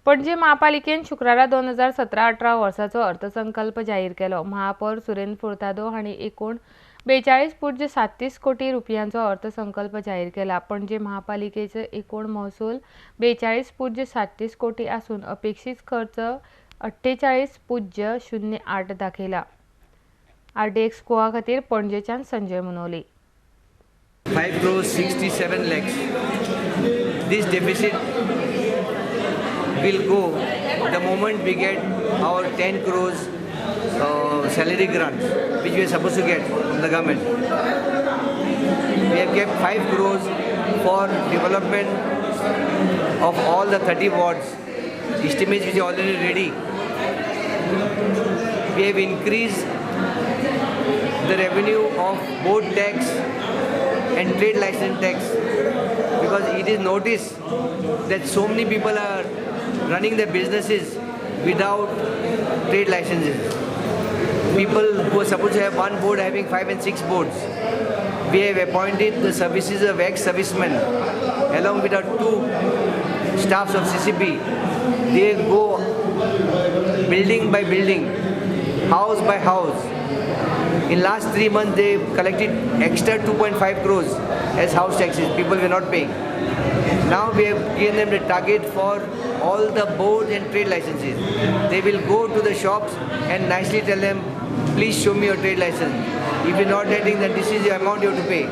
पणजी महापालिकेन शुक्रारा 2017-18 वर्साचो अर्थसंकल्प जाहीर केलो। महापौर सुरेंद्र फुर्तादो हांणी एकूण 42.37 कोटी रुपयांचो अर्थसंकल्प जाहीर केला। पणजी महापालिकेचो एकूण महसूल 42.37 कोटी आसून अपेक्षित खर्च 48.08 दाखयला। RDX गोवा खातीर पणजेच्यान Sanjay मुनोली। 5 crores 67 lakhs. This deficit will go the moment we get our 10 crores salary grants, which we are supposed to get from the government. We have kept 5 crores for development of all the 30 wards, estimates which are already ready. We have increased the revenue of board tax and trade license tax, because it is noticed that so many people are running their businesses without trade licenses. People who are supposed to have one board having 5 and 6 boards. We have appointed the services of ex-servicemen along with our 2 staffs of CCP. They go building by building, house by house. In last 3 months, they collected extra 2.5 crores as house taxes. People were not paying. Now we have given them the target for all the boards and trade licenses. They will go to the shops and nicely tell them, please show me your trade license. If you're not getting, then this is the amount you have to pay.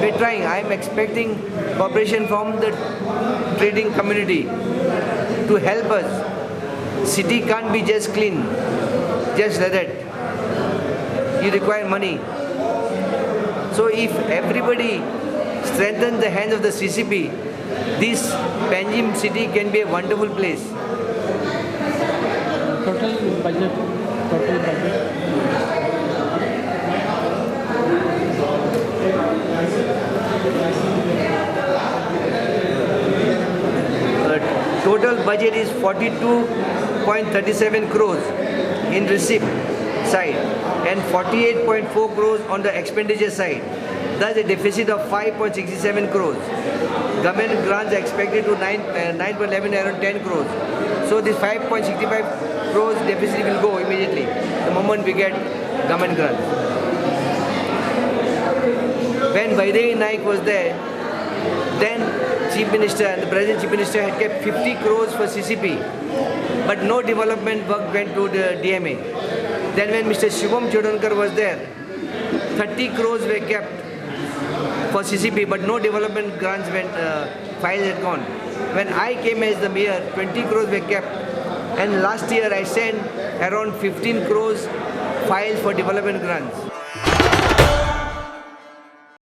We're trying. I am expecting cooperation from the trading community to help us. City can't be just clean, just like that. You require money. So if everybody strengthens the hands of the CCP, this Panjim city can be a wonderful place. Total budget. Total budget is 42.37 crores in receipt side and 48.4 crores on the expenditure side. Thus a deficit of 5.67 crores. Government grants are expected to 9.11 around 10 crores. So this 5.65 crores deficit will go immediately the moment we get government grants. When Vaidehi Naik was there, then Chief Minister and the present Chief Minister had kept 50 crores for CCP, but no development work went to the DMA. Then when Mr. Shivam Chodankar was there, 30 crores were kept for CCP, but no development grants went, files had gone. When I came as the mayor, 20 crores were kept, and last year I sent around 15 crores files for development grants.